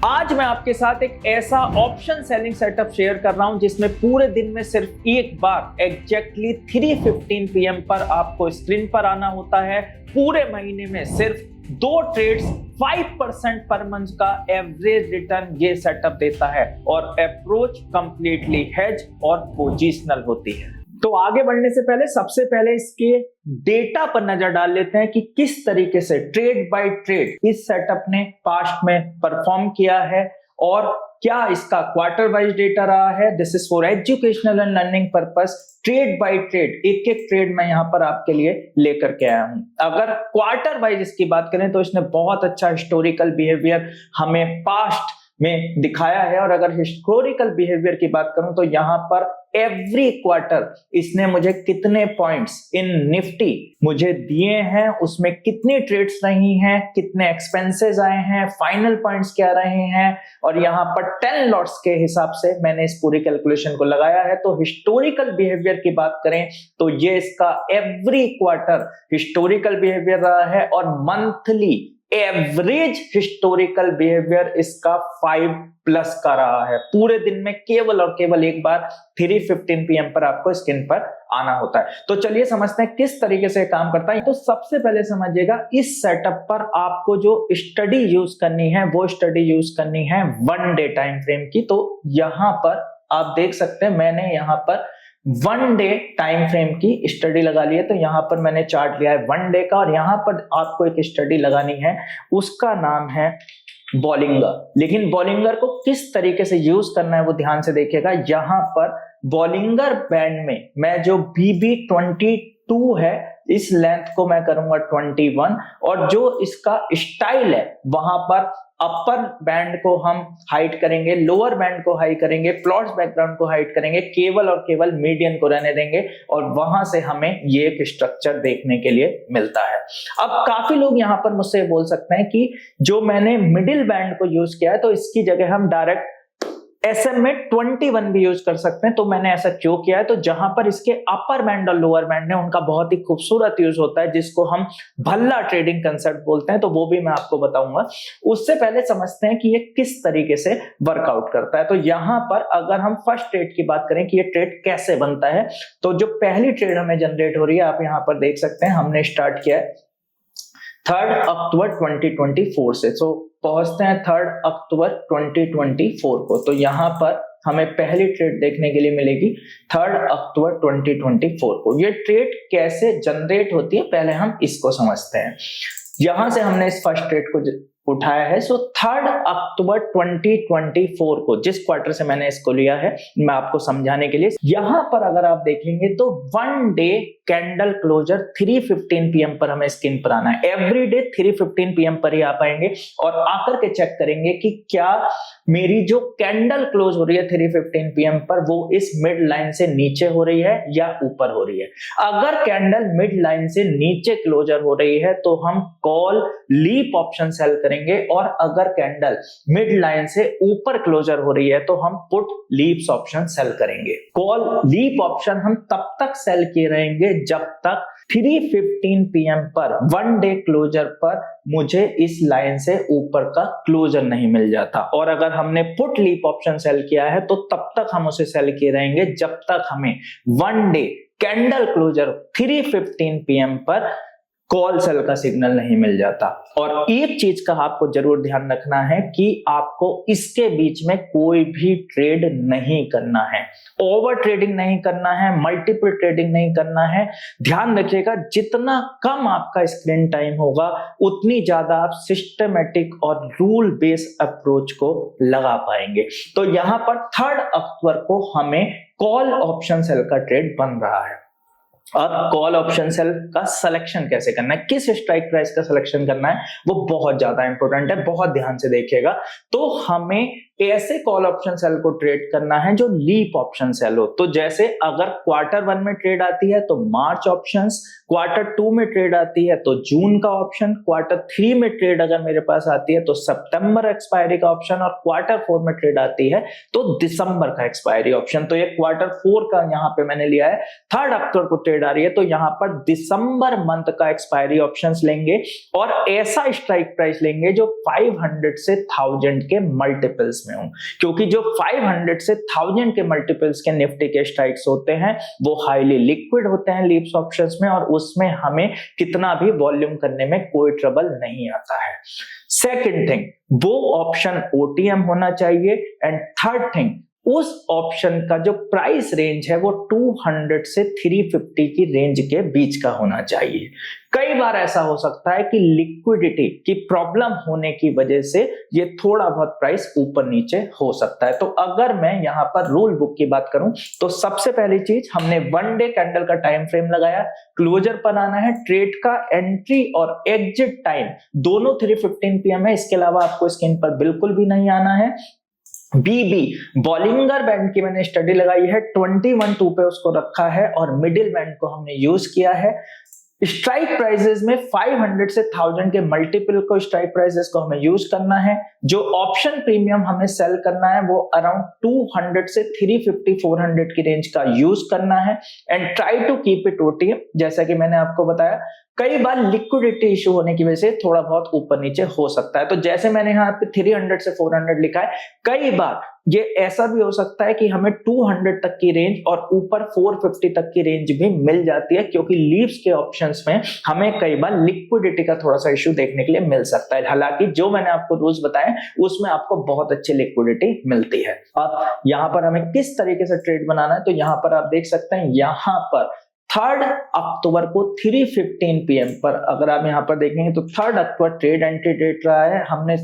आज मैं आपके साथ एक ऐसा ऑप्शन सेलिंग सेटअप शेयर कर रहा हूं जिसमें पूरे दिन में सिर्फ एक बार एग्जैक्टली 3:15 PM पर आपको स्क्रीन पर आना होता है। पूरे महीने में सिर्फ 2 ट्रेड्स 5% पर मंथ का एवरेज रिटर्न ये सेटअप देता है और अप्रोच कंप्लीटली हेज और पोजिशनल होती है। तो आगे बढ़ने से पहले सबसे पहले इसके डेटा पर नजर डाल लेते हैं कि किस तरीके से ट्रेड बाय ट्रेड इस सेटअप ने पास्ट में परफॉर्म किया है और क्या इसका क्वार्टर वाइज डेटा रहा है। This is for educational and learning purpose. Trade by trade एक एक ट्रेड मैं यहां पर आपके लिए लेकर के आया हूं। अगर क्वार्टर वाइज इसकी बात करें तो इसने बहुत अच्छा हिस्टोरिकल बिहेवियर हमें पास्ट में दिखाया है और अगर हिस्टोरिकल बिहेवियर की बात करूं तो यहां पर एवरी क्वार्टर इसने मुझे कितने पॉइंट्स इन निफ्टी मुझे दिए हैं, उसमें कितनी ट्रेड्स रही हैं, कितने एक्सपेंसेस आए हैं, फाइनल पॉइंट्स क्या रहे हैं और यहां पर 10 लॉट्स के हिसाब से मैंने इस पूरी कैलकुलेशन को लगाया है। तो हिस्टोरिकल बिहेवियर की बात करें तो ये इसका एवरी क्वार्टर हिस्टोरिकल बिहेवियर रहा है और मंथली एवरेज हिस्टोरिकल बिहेवियर इसका 5+ का रहा है। पूरे दिन में केवल और केवल एक बार 3:15 PM पर आपको स्क्रीन पर आना होता है। तो चलिए समझते हैं किस तरीके से काम करता है। तो सबसे पहले समझिएगा इस सेटअप पर आपको जो स्टडी यूज करनी है वो स्टडी यूज करनी है 1 डे टाइम फ्रेम की। तो यहां पर आप देख सकते हैं मैंने यहां पर 1 डे टाइम फ्रेम की स्टडी लगा ली है। तो यहां पर मैंने चार्ट लिया है 1 डे का और यहां पर आपको एक स्टडी लगानी है, उसका नाम है बॉलिंगर। लेकिन बॉलिंगर को किस तरीके से यूज करना है वो ध्यान से देखिएगा। यहां पर बॉलिंगर बैंड में मैं जो BB22 है इस लेंथ को मैं करूंगा 21 और जो इसका स्टाइल है वहां पर अपर बैंड को हम हाइड करेंगे, लोअर बैंड को हाई करेंगे, प्लॉट्स बैकग्राउंड को हाइड करेंगे, केवल और केवल मीडियन को रहने देंगे और वहां से हमें ये एक स्ट्रक्चर देखने के लिए मिलता है। अब काफी लोग यहां पर मुझसे बोल सकते हैं कि जो मैंने मिडिल बैंड को यूज किया है तो इसकी जगह हम डायरेक्ट SM में 21 भी यूज कर सकते हैं। तो मैंने ऐसा क्यों किया है, तो जहां पर इसके अपर बैंड और लोअर बैंड है उनका बहुत ही खूबसूरत यूज होता है जिसको हम भल्ला ट्रेडिंग कंसेप्ट बोलते हैं, तो वो भी मैं आपको बताऊंगा। उससे पहले समझते हैं कि ये किस तरीके से वर्कआउट करता है। तो यहां पर अगर हम फर्स्ट ट्रेड की बात करें कि ये ट्रेड कैसे बनता है, तो जो पहली ट्रेड हमें जनरेट हो रही है आप यहां पर देख सकते हैं हमने स्टार्ट किया है 3 अक्टूबर 2024 से। तो पहुंचते हैं 3 अक्टूबर 2024 को। तो यहां पर हमें पहली ट्रेड देखने के लिए मिलेगी 3 अक्टूबर 2024 को। ये ट्रेड कैसे जनरेट होती है पहले हम इसको समझते हैं। यहां से हमने इस फर्स्ट ट्रेड को उठाया है। सो 3 अक्टूबर 2024 को जिस क्वार्टर से मैंने इसको लिया है मैं आपको समझाने के लिए, यहां पर अगर आप देखेंगे तो 1 डे कैंडल क्लोजर 3:15 PM पर हमें स्क्रीन पर आना है। एवरी डे 3:15 PM पर ही आ पाएंगे और आकर के चेक करेंगे कि क्या मेरी जो कैंडल क्लोज हो रही है 3:15 PM पर वो इस मिड लाइन से नीचे हो रही है या ऊपर हो रही है। अगर कैंडल मिड लाइन से नीचे क्लोजर हो रही है तो हम कॉल लीप ऑप्शन सेल करेंगे और अगर कैंडल मिड लाइन से ऊपर क्लोजर हो रही है तो हम पुट लीप्स ऑप्शन सेल करेंगे। कॉल लीप ऑप्शन हम तब तक सेल किए रहेंगे जब तक 3:15 PM पर 1 डे क्लोजर पर मुझे इस लाइन से ऊपर का क्लोजर नहीं मिल जाता। और अगर हमने पुट लीप ऑप्शन सेल किया है तो तब तक हम उसे सेल किए रहेंगे जब तक हमें 1 डे कैंडल क्लोजर 3:15 PM पर कॉल सेल का सिग्नल नहीं मिल जाता। और एक चीज का आपको जरूर ध्यान रखना है कि आपको इसके बीच में कोई भी ट्रेड नहीं करना है, ओवर ट्रेडिंग नहीं करना है, मल्टीपल ट्रेडिंग नहीं करना है। ध्यान रखिएगा जितना कम आपका स्क्रीन टाइम होगा उतनी ज्यादा आप सिस्टमेटिक और रूल बेस्ड अप्रोच को लगा पाएंगे। तो यहां पर 3 अक्टूबर को हमें कॉल ऑप्शन सेल का ट्रेड बन रहा है। अब कॉल ऑप्शन सेल का सिलेक्शन कैसे करना है, किस स्ट्राइक प्राइस का सिलेक्शन करना है वो बहुत ज्यादा इंपॉर्टेंट है, बहुत ध्यान से देखिएगा। तो हमें ऐसे कॉल ऑप्शन सेल को ट्रेड करना है जो लीप ऑप्शन सेल हो। तो जैसे अगर क्वार्टर 1 में ट्रेड आती है तो मार्च ऑप्शंस, क्वार्टर 2 में ट्रेड आती है तो जून का ऑप्शन, क्वार्टर 3 में ट्रेड अगर मेरे पास आती है तो सितंबर एक्सपायरी का ऑप्शन, और क्वार्टर 4 में ट्रेड आती है तो दिसंबर का एक्सपायरी ऑप्शन। तो ये क्वार्टर 4 का यहाँ पे मैंने लिया है, 3 अक्टूबर को ट्रेड आ रही है तो यहाँ पर दिसंबर मंथ का एक्सपायरी ऑप्शंस लेंगे और ऐसा स्ट्राइक प्राइस लेंगे जो 500 से 1000 के मल्टीपल्स में हो, क्योंकि जो 500 से 1000 के मल्टीपल्स के निफ्टी के स्ट्राइक्स होते हैं वो हाईली लिक्विड होते हैं लीप्स ऑप्शंस में, और उसमें हमें कितना भी वॉल्यूम करने में कोई ट्रबल नहीं आता है। सेकंड थिंग, वो ऑप्शन ओटीएम होना चाहिए। एंड थर्ड थिंग, उस ऑप्शन का जो प्राइस रेंज है वो 200 से 350 की रेंज के बीच का होना चाहिए। कई बार ऐसा हो सकता है कि लिक्विडिटी की प्रॉब्लम होने की वजह से ये थोड़ा बहुत प्राइस ऊपर नीचे हो सकता है। तो अगर मैं यहाँ पर रूल बुक की बात करूं तो सबसे पहली चीज, हमने 1 डे कैंडल का टाइम फ्रेम लगाया, क्लोजर पर आना है, ट्रेड का एंट्री और एग्जिट टाइम दोनों 3:15 PM है, इसके अलावा आपको स्क्रीन पर बिल्कुल भी नहीं आना है। बीबी बॉलिंगर बैंड की मैंने स्टडी लगाई है, 21-2 पे उसको रखा है और मिडिल बैंड को हमने यूज किया है। स्ट्राइक प्राइसेस में 500 से 1000 के मल्टीपल को स्ट्राइक प्राइसेस को हमें यूज करना है। जो ऑप्शन प्रीमियम हमें सेल करना है वो अराउंड 200 से 350-400 की रेंज का यूज करना है। And try to keep it OTM, जैसा कि मैंने आपको बताया कई बार लिक्विडिटी इशू होने की वजह से थोड़ा बहुत ऊपर नीचे हो सकता है। तो जैसे मैंने यहाँ पे 300 से 400 लिखा है, कई बार ये ऐसा भी हो सकता है कि हमें 200 तक की रेंज और ऊपर 450 तक की रेंज भी मिल जाती है, क्योंकि लीव्स के ऑप्शंस में हमें कई बार लिक्विडिटी का थोड़ा सा इशू देखने के लिए मिल सकता है। हालांकि जो मैंने आपको रूल्स बताए उसमें आपको बहुत अच्छी लिक्विडिटी मिलती है। अब यहाँ पर हमें किस तरीके से ट्रेड बनाना है, तो यहाँ पर आप देख सकते हैं, यहाँ पर 3 अक्टूबर को 3:15 PM पर अगर आप यहाँ पर देखेंगे तो 3 अक्टूबर ट्रेड एंट्री डेट रहा है। हमने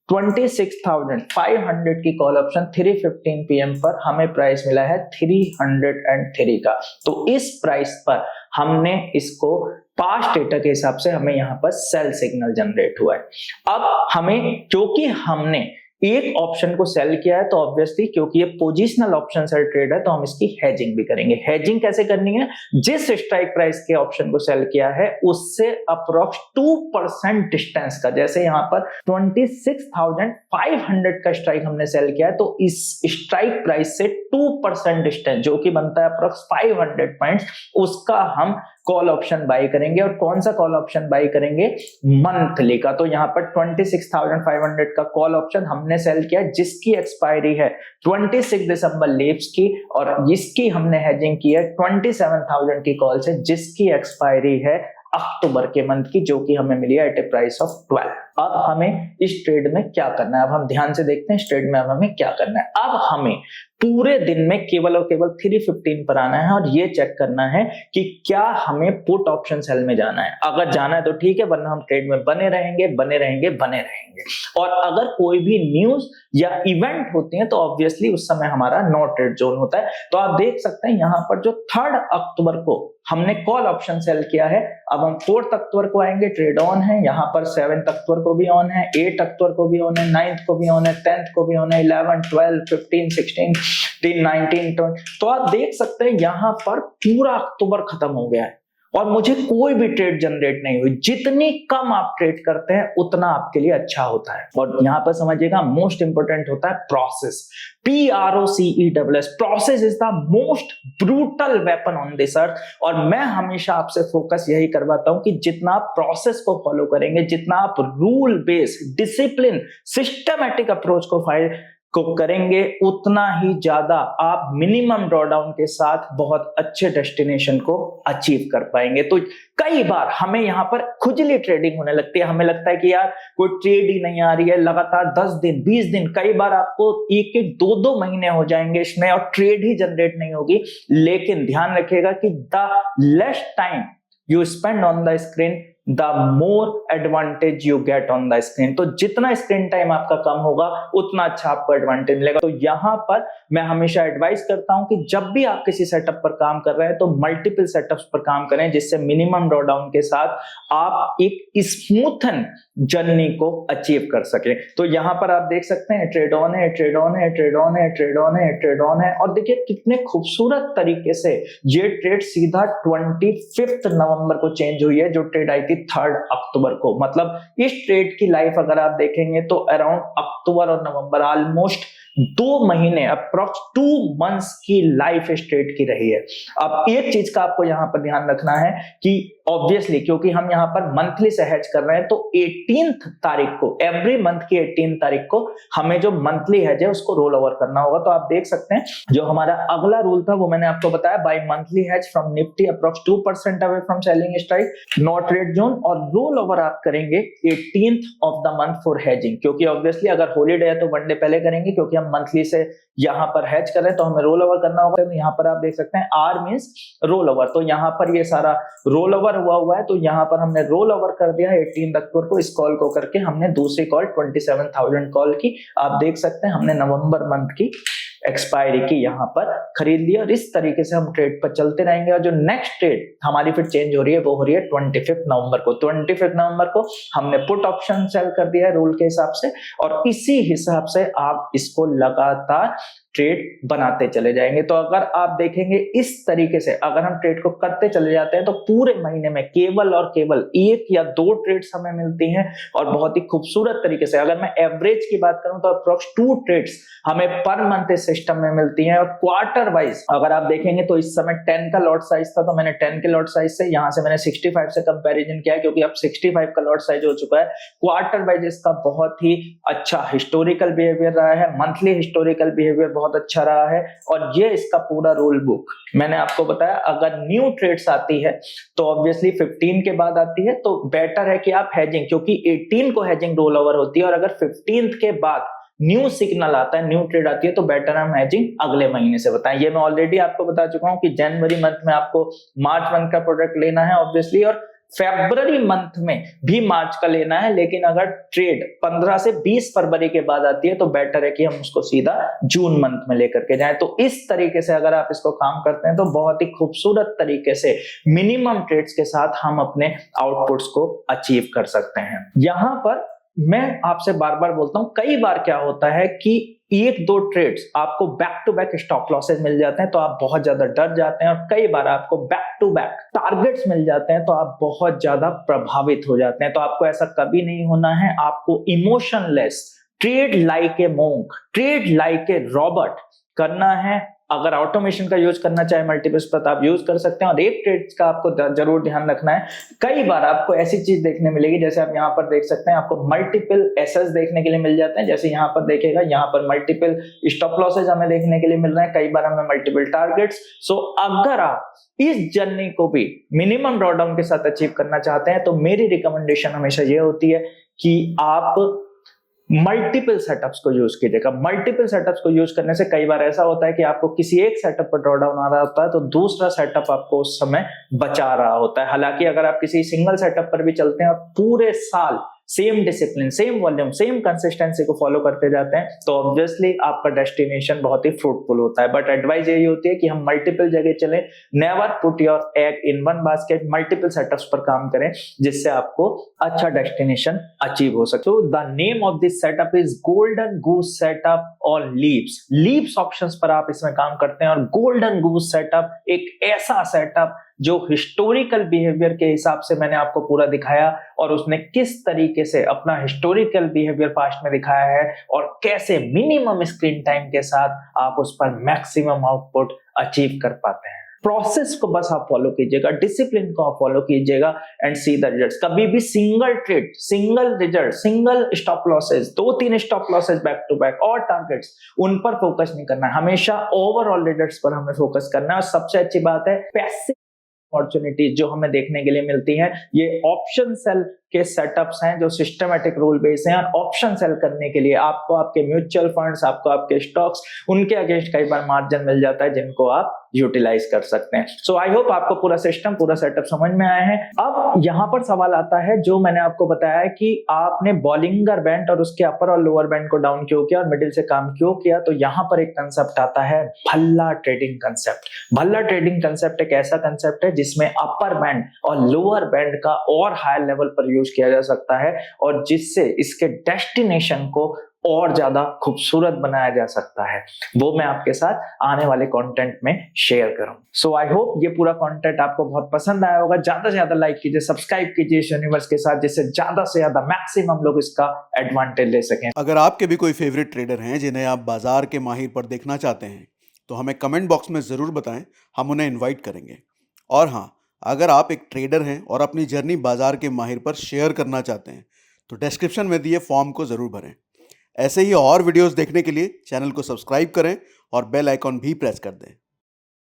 26,500 की कॉल ऑप्शन 3:15 PM पर हमें प्राइस मिला है 303 का। तो इस प्राइस पर हमने इसको पास्ट डेटा के हिसाब से हमें यहाँ पर सेल सिग्नल जनरेट हुआ है। अब हमें, क्योंकि हमने एक ऑप्शन को सेल किया है तो ऑब्वियसली क्योंकि ये पोजिशनल ऑप्शन सेल ट्रेड है तो हम इसकी हेजिंग भी करेंगे। हेजिंग कैसे करनी है, जिस स्ट्राइक प्राइस के ऑप्शन को सेल किया है उससे अप्रोक्स 2% डिस्टेंस का, जैसे यहाँ पर 26,500 का स्ट्राइक हमने सेल किया है तो इस स्ट्राइक प्राइस से 2% डिस्टेंस जो कि बनता है अप्रोक्स 500 पॉइंट्स, उसका हम कॉल ऑप्शन बाई करेंगे। और कौन सा कॉल ऑप्शन बाई करेंगे, मंथली का। तो यहाँ पर 26,500 का कॉल ऑप्शन हमने सेल किया जिसकी एक्सपायरी है 26 दिसंबर लीव्स की, और इसकी हमने हेजिंग की है 27,000 की कॉल से जिसकी एक्सपायरी है अक्टूबर के मंथ की, जो कि हमें मिली है एट ए प्राइस ऑफ 12। अब हमें इस ट्रेड में क्या करना है, अब हम ध्यान से देखते हैं इस ट्रेड में अब हमें क्या करना है। अब हमें पूरे दिन में केवल और केवल 3:15 पर आना है और ये चेक करना है कि क्या हमें पुट ऑप्शन सेल में जाना है। अगर जाना है तो ठीक है, वरना हम ट्रेड में बने रहेंगे। और अगर कोई भी न्यूज या इवेंट होती है तो ऑब्वियसली उस समय हमारा नो ट्रेड जोन होता है। तो आप देख सकते हैं यहाँ पर जो 3 अक्टूबर को हमने कॉल ऑप्शन सेल किया है, अब हम 4 अक्टूबर को आएंगे, ट्रेड ऑन है। यहाँ पर 7 अक्टूबर को भी ऑन है, 8 अक्टूबर को भी ऑन है, 9 को भी ऑन है, 10 को भी ऑन है, 11, 12, 15, 16, 19, 20। तो आप देख सकते हैं यहाँ पर पूरा अक्टूबर खत्म हो गया है और मुझे कोई भी ट्रेड जनरेट नहीं हुई। जितनी कम आप ट्रेड करते हैं उतना आपके लिए अच्छा होता है। और यहां पर समझिएगा मोस्ट इंपोर्टेंट होता है process, PROCESS। Process is the most brutal weapon on this earth. और मैं हमेशा आपसे फोकस यही करवाता हूं कि जितना आप प्रोसेस को फॉलो करेंगे, जितना आप rule based discipline systematic approach को करेंगे, उतना ही ज्यादा आप मिनिमम ड्रॉडाउन के साथ बहुत अच्छे डेस्टिनेशन को अचीव कर पाएंगे। तो कई बार हमें यहाँ पर खुजली ट्रेडिंग होने लगती है, हमें लगता है कि यार कोई ट्रेड ही नहीं आ रही है, लगातार 10 दिन 20 दिन, कई बार आपको 1-1 2-2 महीने हो जाएंगे इसमें और ट्रेड ही जनरेट नहीं होगी। लेकिन ध्यान रखिएगा कि the less time you spend on the screen, the more advantage you get on the screen. तो जितना स्क्रीन टाइम आपका कम होगा उतना अच्छा आपको एडवांटेज मिलेगा। तो यहाँ पर मैं हमेशा एडवाइस करता हूं कि जब भी आप किसी सेटअप पर काम कर रहे हैं तो मल्टीपल सेटअप्स पर काम करें, जिससे मिनिमम ड्रॉडाउन के साथ आप एक स्मूथन जर्नी को अचीव कर सके। तो यहाँ पर आप देख सकते हैं ट्रेड ऑन है, ट्रेड ऑन है, ट्रेड ऑन है, ट्रेड ऑन है, ट्रेड ऑन है, और देखिए कितने खूबसूरत तरीके से ये ट्रेड सीधा 25 नवंबर को चेंज हुई है, जो ट्रेड आई थी 3 अक्टूबर को। मतलब इस ट्रेड की लाइफ अगर आप देखेंगे तो अराउंड अक्टूबर और नवंबर, ऑलमोस्ट 2 महीने, अप्रोक्स 2 मंथ्स की लाइफ इस ट्रेड की रही है। अब एक चीज का आपको यहां पर ध्यान रखना है कि ऑब्वियसली क्योंकि हम यहां पर मंथली से हेज कर रहे हैं, तो 18th तारीख को, एवरी मंथ की 18 तारीख को हमें जो मंथली हेज है उसको रोल ओवर करना होगा। तो आप देख सकते हैं जो हमारा अगला रूल था वो मैंने आपको बताया, buy monthly hedge from Nifty approx 2% away from selling strike, not red zone, और रोल ओवर आप करेंगे 18th of the month for hedging. क्योंकि ऑब्वियसली अगर हॉलीडे है तो 1 डे पहले करेंगे, क्योंकि हम मंथली से यहां पर हेज कर रहे हैं तो हमें रोल ओवर करना होगा। तो यहां पर आप देख सकते हैं आर मींस रोल ओवर, तो यहां पर ये सारा रोल ओवर हुआ है। तो यहां पर हमने रोल ओवर कर दिया 18 अक्टूबर को। इस कॉल को करके हमने दूसरी कॉल 27,000 कॉल की, आप देख सकते हैं हमने नवंबर मंथ की एक्सपायरी की यहां पर खरीद लिया, और इस तरीके से हम ट्रेड पर चलते रहेंगे। और जो नेक्स्ट ट्रेड हमारी फिर चेंज हो रही है वो हो रही है 25 नवंबर को। 25 नवंबर को हमने पुट ऑप्शन सेल कर दिया है रूल के हिसाब से, और इसी हिसाब से आप इसको लगातार ट्रेड बनाते चले जाएंगे। तो अगर आप देखेंगे इस तरीके से अगर हम ट्रेड को करते चले जाते हैं तो पूरे महीने में केवल और केवल 1 या 2 ट्रेड्स हमें मिलती हैं, और बहुत ही खूबसूरत तरीके से। अगर मैं एवरेज की बात करूं तो अप्रोक्स 2 ट्रेड्स हमें पर मंथ इस सिस्टम में मिलती हैं। और क्वार्टर वाइज अगर आप देखेंगे तो इस समय 10 का लॉट साइज था, तो मैंने 10 के लॉट साइज से यहां से मैंने 65 से कंपैरिजन किया है, क्योंकि अब 65 का लॉट साइज हो चुका है। क्वार्टर वाइज इसका बहुत ही अच्छा हिस्टोरिकल बिहेवियर रहा है, मंथली हिस्टोरिकल बिहेवियर बहुत अच्छा रहा है। और ये इसका पूरा रूल बुक मैंने आपको बताया। अगर न्यू ट्रेड्स आती है तो ऑब्वियसली 15 के बाद आती है, तो बेटर है कि आप हेजिंग, क्योंकि 18 को हेजिंग रोल ओवर होती है, और अगर 15 के बाद न्यू सिग्नल आता है, न्यू ट्रेड आती है, तो बेटर हम हेजिंग अगले महीने से बताएं। ये मैं ऑलरेडी आपको बता चुका हूं कि जनवरी मंथ में आपको मार्च मंथ का प्रोडक्ट लेना है ऑब्वियसली, और फरवरी मंथ में भी मार्च का लेना है। लेकिन अगर ट्रेड 15 से 20 फरवरी के बाद आती है तो बेटर है कि हम उसको सीधा जून मंथ में लेकर के जाएं। तो इस तरीके से अगर आप इसको काम करते हैं तो बहुत ही खूबसूरत तरीके से मिनिमम ट्रेड्स के साथ हम अपने आउटपुट्स को अचीव कर सकते हैं। यहां पर मैं आपसे बार बार बोलता हूं, कई बार क्या होता है कि 1-2 ट्रेड्स आपको back to back stop losses मिल जाते हैं तो आप बहुत ज्यादा डर जाते हैं, और कई बार आपको बैक टू बैक टारगेट्स मिल जाते हैं तो आप बहुत ज्यादा प्रभावित हो जाते हैं। तो आपको ऐसा कभी नहीं होना है, आपको emotionless trade like a monk, trade like a Robert करना है। अगर ऑटोमेशन का यूज करना चाहे मल्टीपल्स पर तो आप यूज कर सकते हैं, और एक ट्रेड का आपको जरूर ध्यान रखना है। कई बार आपको ऐसी चीज देखने मिलेगी, जैसे आप यहाँ पर देख सकते हैं, आपको मल्टीपल एसएस देखने के लिए मिल जाते हैं। जैसे यहाँ पर देखेगा, यहाँ पर मल्टीपल स्टॉप लॉसेज हमें देखने के लिए मिल रहे हैं, कई बार हमें मल्टीपल टारगेट्स। सो अगर आप इस जर्नी को भी मिनिमम ड्रॉडाउन के साथ अचीव करना चाहते हैं तो मेरी रिकमेंडेशन हमेशा ये होती है कि आप मल्टीपल सेटअप्स को यूज कीजिएगा। मल्टीपल सेटअप्स को यूज करने से कई बार ऐसा होता है कि आपको किसी एक सेटअप पर ड्रॉडाउन आ रहा होता है तो दूसरा सेटअप आपको उस समय बचा रहा होता है। हालांकि अगर आप किसी सिंगल सेटअप पर भी चलते हैं और पूरे साल same discipline, same volume, same consistency को फॉलो करते जाते हैं तो ऑब्वियसली आपका डेस्टिनेशन बहुत ही फ्रूटफुल होता है। बट एडवाइस यही होती है कि हम मल्टीपल जगह चलें, never put your egg in one basket, multiple setups पर काम करें जिससे आपको अच्छा डेस्टिनेशन अचीव हो सके। So the name of this setup is Golden Goose Setup और Leaps। Leaps ऑप्शंस पर आप इसमें काम करते हैं, और Golden Goose Setup एक ऐसा सेटअप जो हिस्टोरिकल बिहेवियर के हिसाब से मैंने आपको पूरा दिखाया, और उसने किस तरीके से अपना हिस्टोरिकल बिहेवियर पास्ट में दिखाया है, और कैसे मिनिमम स्क्रीन टाइम के साथ आप उस पर मैक्सिमम आउटपुट अचीव कर पाते हैं। प्रोसेस को बस आप फॉलो कीजिएगा, डिसिप्लिन को आप फॉलो कीजिएगा एंड सी द रिजल्ट्स। कभी भी single trade, single result, single stop losses, 2-3 stop losses back to back और टारगेट्स, उन पर फोकस नहीं करना है। हमेशा ओवरऑल रिजल्ट्स पर हमें फोकस करना है। और सबसे अच्छी बात है, पैसिव अपॉर्चुनिटीज जो हमें देखने के लिए मिलती हैं, ये ऑप्शन सेल के सेटअप्स हैं जो सिस्टमेटिक रूल बेस हैं, और ऑप्शन सेल करने के लिए आपको आपके म्यूचुअल फंड्स, आपको आपके स्टॉक्स, उनके अगेंस्ट कई बार मार्जिन मिल जाता है जिनको आप यूटिलाइज कर सकते हैं। सो आई होप आपको पूरा सिस्टम, पूरा सेटअप समझ में आया है। अब यहां पर सवाल आता है जो मैंने आपको बताया है कि आपने बॉलिंगर बैंड और उसके अपर और लोअर बैंड को डाउन क्यों किया और मिडिल से काम क्यों किया, तो यहां पर एक कंसेप्ट आता है Bhalla trading concept. Bhalla trading concept एक ऐसा कंसेप्ट है जिसमें अपर बैंड और लोअर बैंड का और हायर लेवल पर यूज किया जा सकता है, और जिससे इसके डेस्टिनेशन को और ज्यादा खूबसूरत बनाया जा सकता है। वो मैं आपके साथ आने वाले कंटेंट में शेयर करूं। सो आई होप ये पूरा कंटेंट आपको बहुत पसंद आया होगा। ज्यादा से ज्यादा लाइक कीजिए, सब्सक्राइब कीजिए इस यूनिवर्स के साथ, जिससे ज्यादा से ज्यादा मैक्सिमम लोग इसका एडवांटेज ले सकें। अगर आपके भी कोई फेवरेट ट्रेडर हैं जिन्हें आप बाजार के माहिर पर देखना चाहते हैं तो हमें कमेंट बॉक्स में ज़रूर बताएं, हम उन्हें इनवाइट करेंगे। और हाँ, अगर आप एक ट्रेडर हैं और अपनी जर्नी बाजार के माहिर पर शेयर करना चाहते हैं तो डिस्क्रिप्शन में दिए फॉर्म को ज़रूर भरें। ऐसे ही और वीडियोस देखने के लिए चैनल को सब्सक्राइब करें और बेल आइकॉन भी प्रेस कर दें।